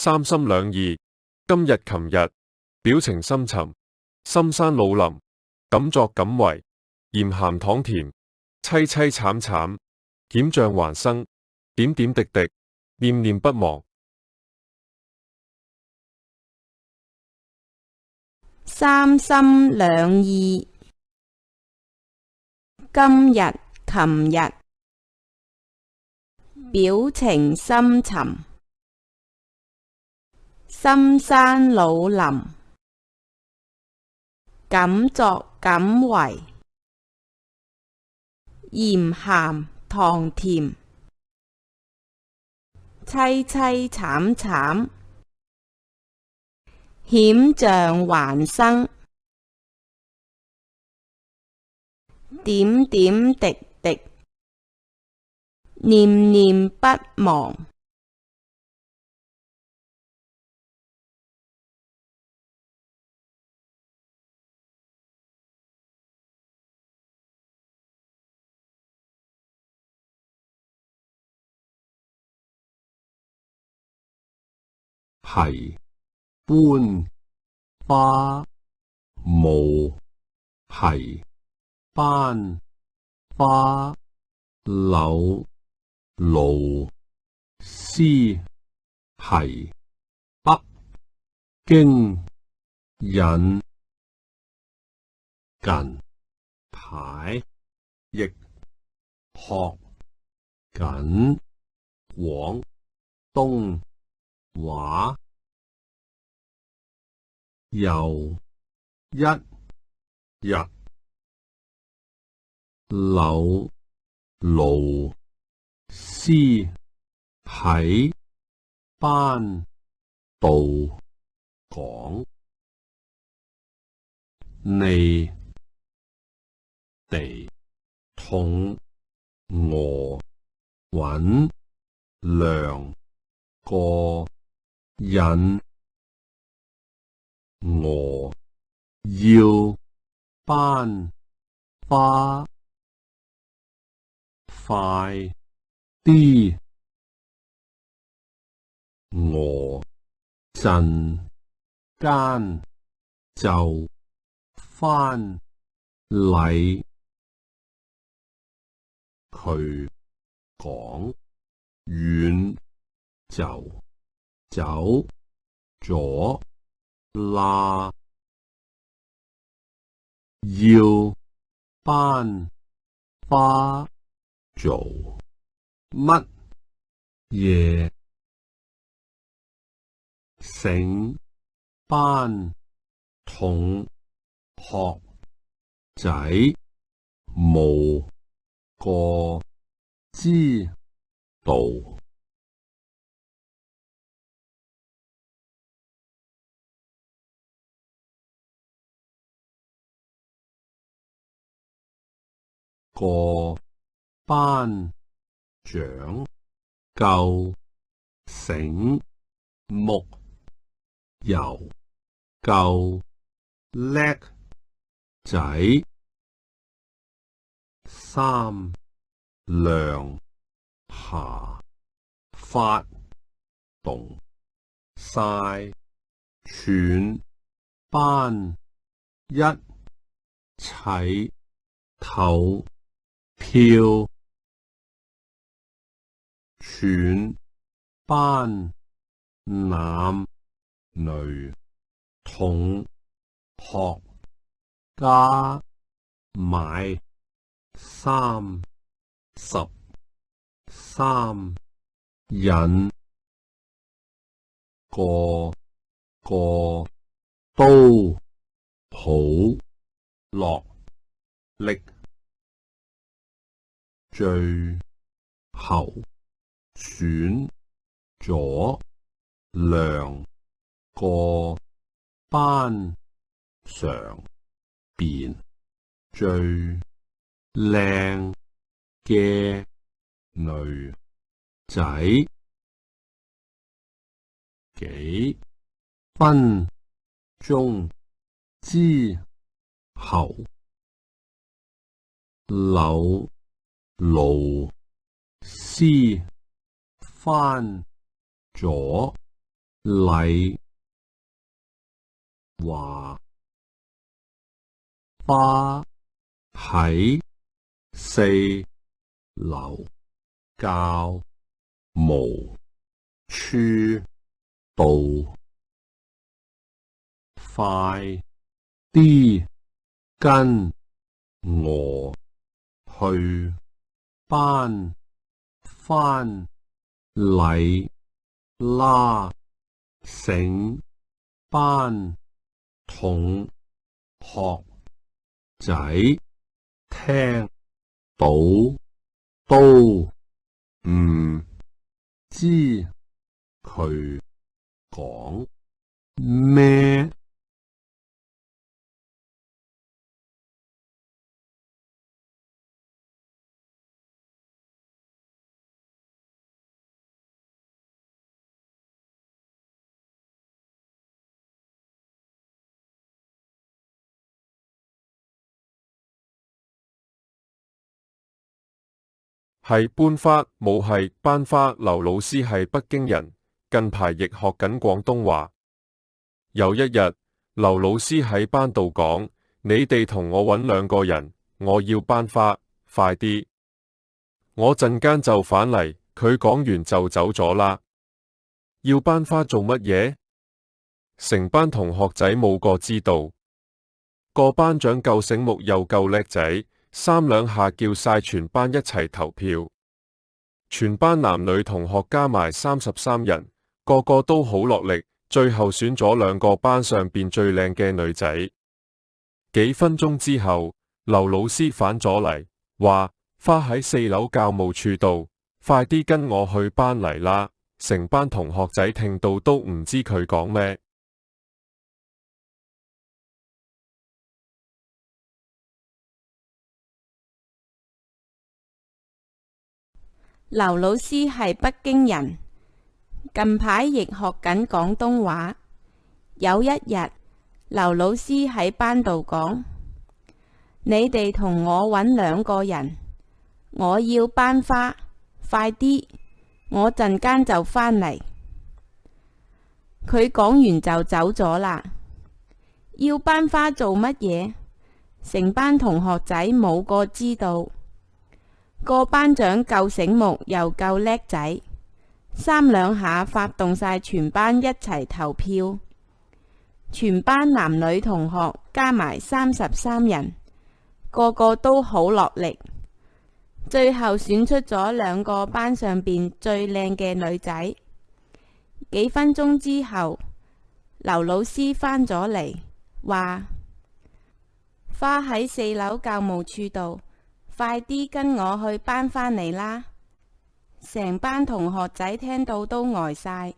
三心兩意，今日琴日，表情深沉，深山老林，敢作敢為，鹽鹹糖甜，淒淒慘慘，險象環生，點點滴滴，念念不忘。三心兩意，今日琴日，表情深沉，深山老林，敢作敢為，鹽鹹糖甜，淒淒慘慘，險象環生，點點滴滴，念念不忘。係搬花無係班花柳勞師係北京引近排亦學緊廣東話又一日柳勞師喺班度講你哋同我搵兩個人，我要班花快啲，我陣間就返嚟。佢講完就走咗啦。要班花做乜嘢？成班同學仔冇個知道。個班長夠醒目又夠叻仔，三兩下發動晒全班一齊投票，全班男女同學加埋33人，個個都好落力，最後選咗兩個班上邊最靚嘅女仔，幾分鐘之後，柳勞師返咗禮話花喺4樓教務處度，快啲跟我去搬返嚟啦！成班同學仔聽到都唔知佢講咩。係搬花，冇係班花。劉老師係北京人，近排亦學緊廣東話。有一日，劉老師喺班度講：你哋同我揾2個人，我要班花，快啲！我陣間就返嚟。佢講完就走咗啦。要班花做乜嘢？成班同學仔冇個知道。個班長夠醒目又夠叻仔，3兩下叫晒全班一齊投票。全班男女同學加埋33人，個個都好落力，最後選咗2個班上邊最靚嘅女仔。幾分鐘之後，劉老師返咗嚟，話花喺4樓教務處度，快啲跟我去搬嚟啦！成班同學仔聽到都唔知佢講咩。劉老師係北京人，近排亦學緊廣東話。有一日，劉老師喺班度講：你哋同我揾2個人，我要班花，快啲！我陣間就返嚟。佢講完就走咗啦。要班花做乜嘢？成班同學仔冇個知道。個班長夠醒目又夠叻仔，3兩下發動晒全班一齊投票。全班男女同學加埋33人，個個都好落力，最後選出咗2個班上邊最靚嘅女仔。幾分鐘之後，劉老師返咗嚟，話花喺4樓教務處度，快啲跟我去搬返嚟啦！成班同學仔聽到都呆晒。